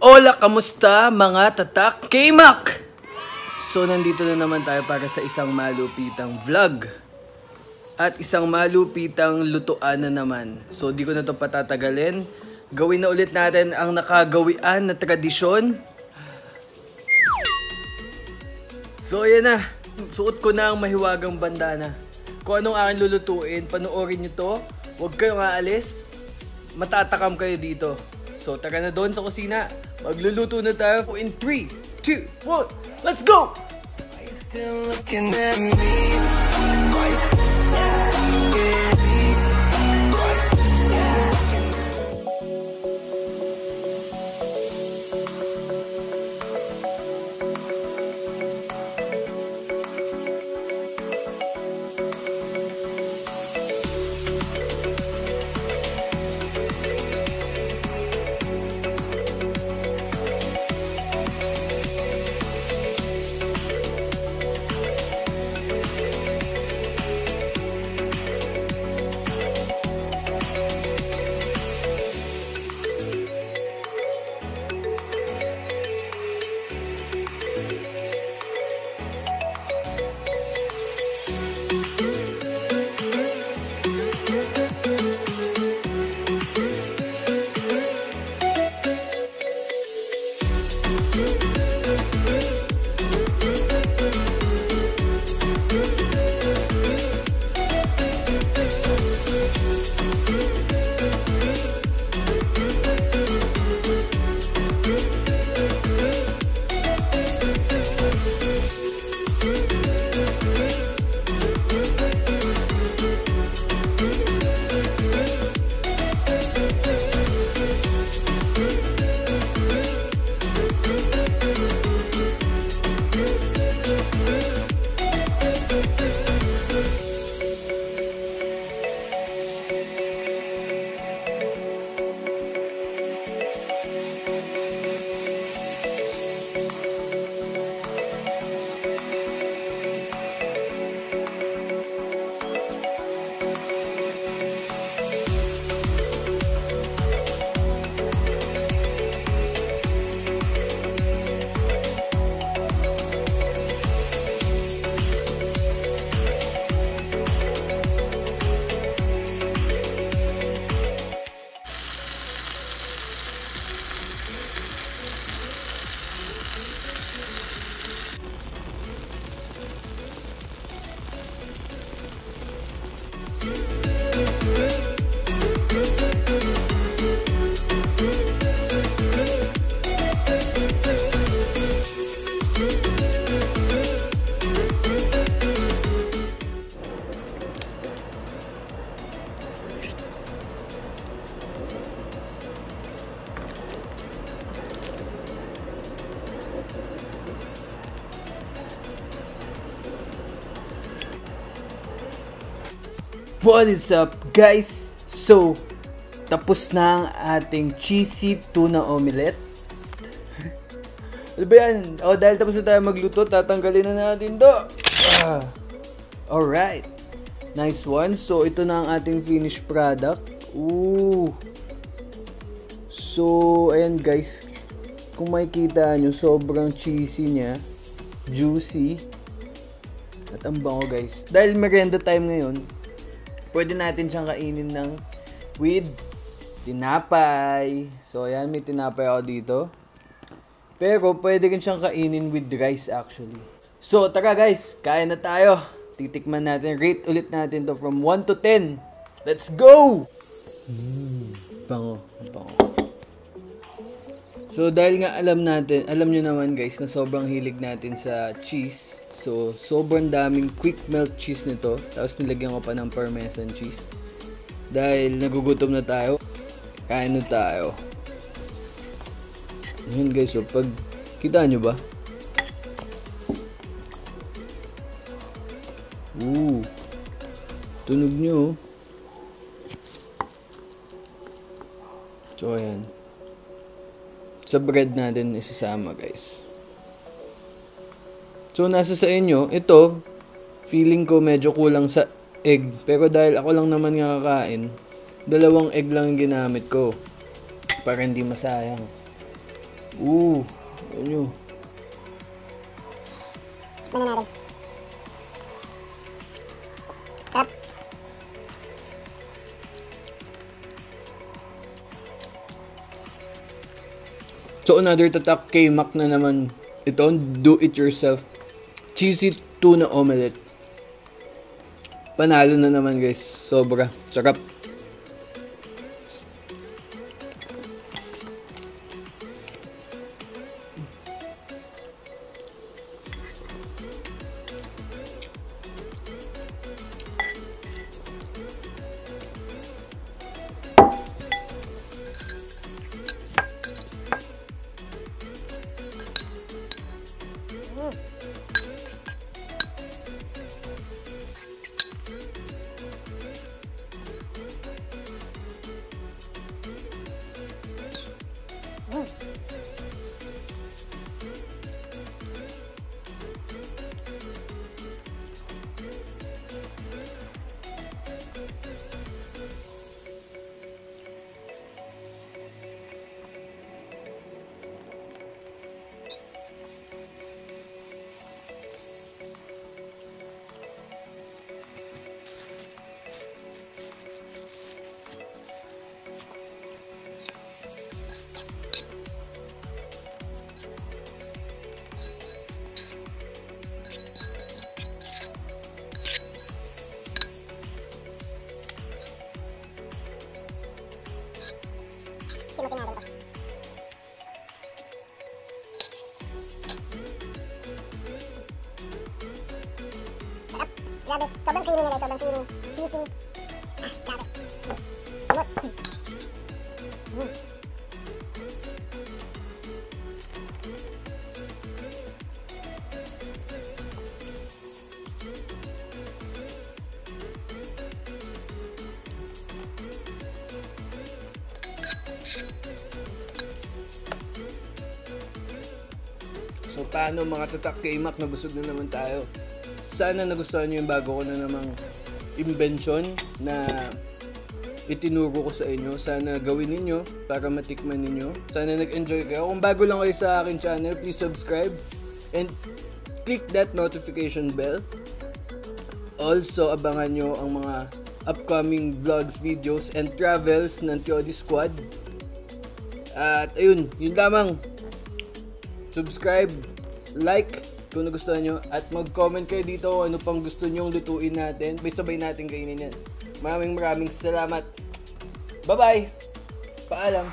Hola, kamusta mga tatak K-Mac? So, nandito na naman tayo para sa isang malupitang vlog. At isang malupitang lutuan na naman. So, di ko na ito patatagalin. Gawin na ulit natin ang nakagawian na tradisyon. So, ayan na. Suot ko na ang mahiwagang bandana. Kung anong aking lulutuin, panoorin nyo to. Huwag kayong aalis. Matatakam kayo dito. So, tara na doon sa kusina. Magluluto na tayo in 3, 2, 1. Let's go! Are you still looking at me? What is up, guys? So, tapos na ang ating cheesy tuna omelette. Ano ba yan? Dahil tapos na tayo magluto, tatanggalin na natin to. Alright. Nice one. So, ito na ang ating finished product. Ooh. So, ayan guys. Kung makikita nyo, sobrang cheesy niya. Juicy. At ang bango, guys. Dahil merienda time ngayon, pwede natin siyang kainin ng with tinapay. So, ayan, may tinapay ako dito. Pero, pwede rin siyang kainin with rice actually. So, tara guys, kain na tayo. Titikman natin, rate ulit natin to from 1 to 10. Let's go! Bango, bango. So, dahil nga alam nyo naman guys, na sobrang hilig natin sa cheese. So, sobrang daming quick melt cheese nito. Tapos nilagyan ko pa ng parmesan cheese. Dahil nagugutom na tayo, kain na tayo. Ayan guys, so pag kita nyo ba? Tunog nyo. So, ayan. Sa bread natin isasama guys. So, nasa sa inyo, ito, feeling ko medyo kulang sa egg. Pero dahil ako lang naman nga kakain, 2 egg lang yung ginamit ko. Para hindi masayang. Yan yun. Mananalo. Sarap. So another tatak K-Mac na naman. Ito ang do-it-yourself cheesy tuna omelette. Panalo na naman guys. Sobra. Sarap. Simutin natin ito. Sarap. Grabe. Sobrang creamy nila. Sobrang creamy. Cheesy. Grabe. Smooth. So paano mga tatak K-Mac, na busog na naman tayo. Sana nagustuhan nyo yung bago ko na namang invention na itinuro ko sa inyo. Sana gawin ninyo para matikman ninyo. Sana nag-enjoy kayo. Kung bago lang kayo sa akin channel, please subscribe and click that notification bell. Also, abangan nyo ang mga upcoming vlogs, videos, and travels ng Tiodi Squad. At ayun, yun lamang. Subscribe, like kung nagustuhan nyo, at mag-comment kayo dito kung ano pang gusto nyong lutuin natin. May sabay natin kainin yan. Maraming salamat. Bye-bye! Paalam!